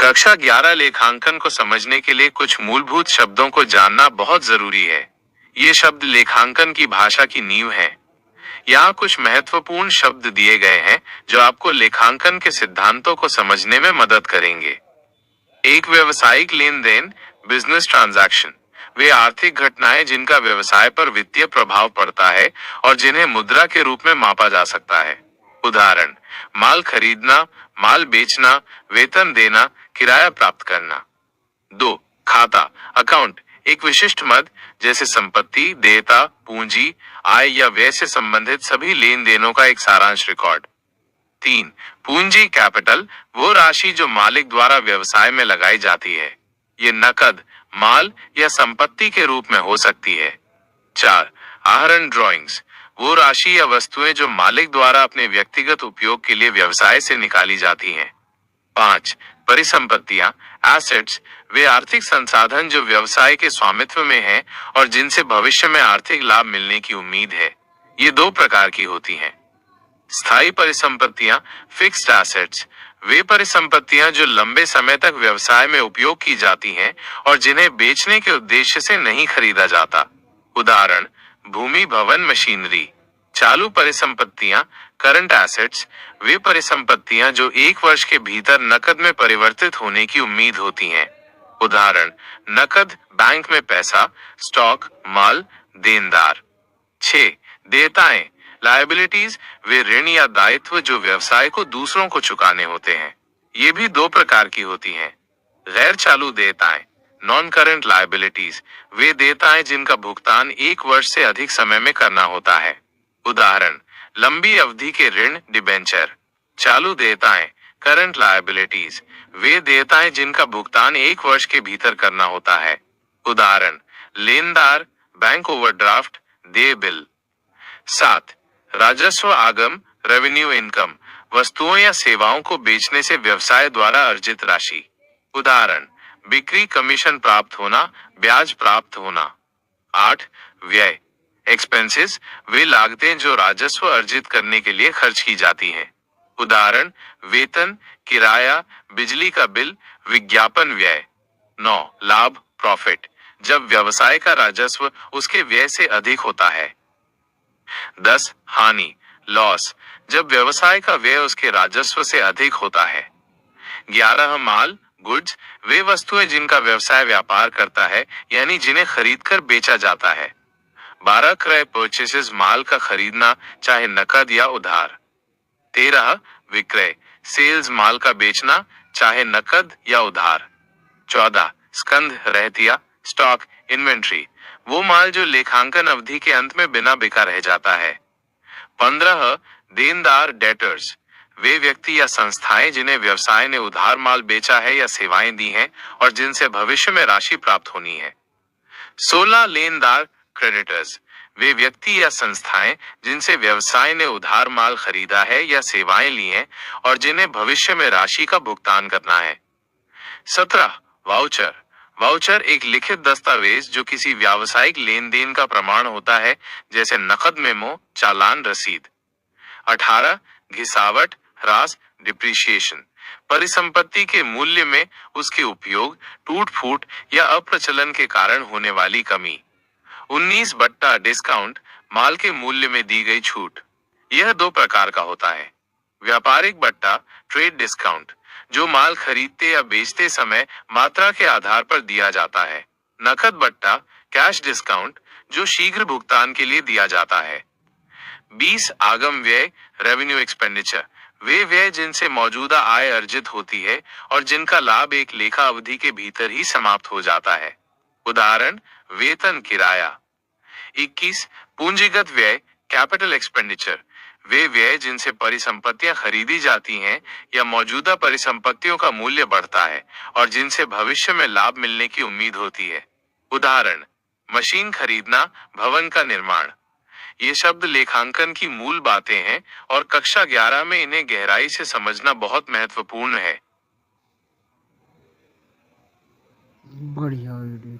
कक्षा 11 लेखांकन को समझने के लिए कुछ मूलभूत शब्दों को जानना बहुत जरूरी है। ये शब्द लेखांकन की भाषा की नींव है। यहाँ कुछ महत्वपूर्ण शब्द दिए गए हैं जो आपको लेखांकन के सिद्धांतों को समझने में मदद करेंगे। एक व्यवसायिक लेन देन, बिजनेस ट्रांजैक्शन, वे आर्थिक घटनाएं जिनका व्यवसाय पर वित्तीय प्रभाव पड़ता है और जिन्हें मुद्रा के रूप में मापा जा सकता है। उदाहरण, माल खरीदना, माल बेचना, वेतन देना, किराया प्राप्त करना। 2. खाता, अकाउंट, एक विशिष्ट मद जैसे संपत्ति, देयता, पूंजी, आय या व्यय से संबंधित सभी लेन देनों का एक सारांश रिकॉर्ड। 3. पूंजी, कैपिटल, वो राशि जो मालिक द्वारा व्यवसाय में लगाई जाती है। ये नकद, माल या संपत्ति के रूप में हो सकती है। 4. आहरण, ड्राइंग्स, वो राशि या वस्तुएं जो मालिक द्वारा अपने व्यक्तिगत उपयोग के लिए व्यवसाय से निकाली जाती हैं। 5. परिसंपत्तियां, एसेट्स, वे आर्थिक संसाधन जो व्यवसाय के स्वामित्व में हैं और जिनसे भविष्य में आर्थिक लाभ मिलने की उम्मीद है। ये दो प्रकार की होती हैं। स्थायी परिसंपत्तियां, फिक्स्ड एसेट्स, वे परिसंपत्तियां जो लंबे समय तक व्यवसाय में उपयोग की जाती हैं और जिन्हें बेचने के उद्देश्य से नहीं खरीदा जाता। उदाहरण, भूमि, भवन, मशीनरी। चालू परिसंपत्तियां, करंट एसेट्स, वे परिसंपत्तियां जो 1 वर्ष के भीतर नकद में परिवर्तित होने की उम्मीद होती हैं। उदाहरण, नकद, बैंक में पैसा, स्टॉक, माल, देनदार। 6. देयताएं, लायबिलिटीज, वे ऋण या दायित्व जो व्यवसाय को दूसरों को चुकाने होते हैं। ये भी दो प्रकार की होती हैं। गैर चालू देयताएं, नॉन करंट लायबिलिटीज, वे देयताएं जिनका भुगतान 1 वर्ष से अधिक समय में करना होता है। उदाहरण, लंबी अवधि के ऋण, डिबेंचर। चालू देयताएं, करंट लायबिलिटीज, वे देयताएं जिनका भुगतान 1 वर्ष के भीतर करना होता है। उदाहरण, लेनदार, बैंक ओवरड्राफ्ट, देय बिल। 7. राजस्व आगम, रेवेन्यू इनकम, वस्तुओं या सेवाओं को बेचने से व्यवसाय द्वारा अर्जित राशि। उदाहरण, बिक्री, कमीशन प्राप्त होना, ब्याज प्राप्त होना। 8. व्यय, एक्सपेंसेस, वे लागतें जो राजस्व अर्जित करने के लिए खर्च की जाती हैं। उदाहरण, वेतन, किराया, बिजली का बिल, विज्ञापन व्यय। 9. लाभ, प्रॉफिट, जब व्यवसाय का राजस्व उसके व्यय से अधिक होता है। 10. हानि, लॉस, जब व्यवसाय का व्यय उसके राजस्व से अधिक होता है। 11. माल, गुड्स, वे वस्तुएं जिनका व्यवसाय व्यापार करता है यानी जिन्हें खरीदकर बेचा जाता है। 12. क्रय, परचेसेस, माल का खरीदना, चाहे नकद या उधार। 13. विक्रय, सेल्स, माल का बेचना, चाहे नकद या उधार। 14. स्कंध, रहतिया, स्टॉक, इन्वेंट्री, वो माल जो लेखांकन अवधि के अंत में बिना बिका रह जाता है। 15. देनदार, डेटर्स, वे व्यक्ति या संस्थाएं जिन्हें व्यवसाय ने उधार माल बेचा है या सेवाएं दी हैं और जिनसे भविष्य में राशि प्राप्त होनी है। 16. लेनदार, क्रेडिटर्स, वे व्यक्ति या संस्थाएं जिनसे व्यवसाय ने उधार माल खरीदा है या सेवाएं ली हैं और जिन्हें भविष्य में राशि का भुगतान करना है। 17. वाउचर, वाउचर एक लिखित दस्तावेज जो किसी व्यावसायिक लेन देन का प्रमाण होता है, जैसे नकद मेमो, चालान, रसीद। 18. घिसावट, ह्रास, डिप्रिसिएशन, परिसंपत्ति के मूल्य में उसके उपयोग, टूट फूट या अप्रचलन के कारण होने वाली कमी। 19. बट्टा, डिस्काउंट, माल के मूल्य में दी गई छूट। यह दो प्रकार का होता है। व्यापारिक बट्टा, ट्रेड डिस्काउंट, जो माल खरीदते या बेचते समय मात्रा के आधार पर दिया जाता है। नकद बट्टा, कैश डिस्काउंट, जो शीघ्र भुगतान के लिए दिया जाता है। 20. आगम व्यय, रेवेन्यू एक्सपेंडिचर, वे व्यय जिनसे मौजूदा आय अर्जित होती है और जिनका लाभ एक लेखा अवधि के भीतर ही समाप्त हो जाता है। उदाहरण, वेतन, किराया। 21. पूंजीगत व्यय, कैपिटल एक्सपेंडिचर, वे व्यय जिनसे परिसंपत्तियां खरीदी जाती हैं या मौजूदा परिसंपत्तियों का मूल्य बढ़ता है और जिनसे भविष्य में लाभ मिलने की उम्मीद होती है। उदाहरण, मशीन खरीदना, भवन का निर्माण। ये शब्द लेखांकन की मूल बातें हैं और कक्षा 11 में इन्हें गहराई से समझना बहुत महत्वपूर्ण है। बढ़िया वीडियो।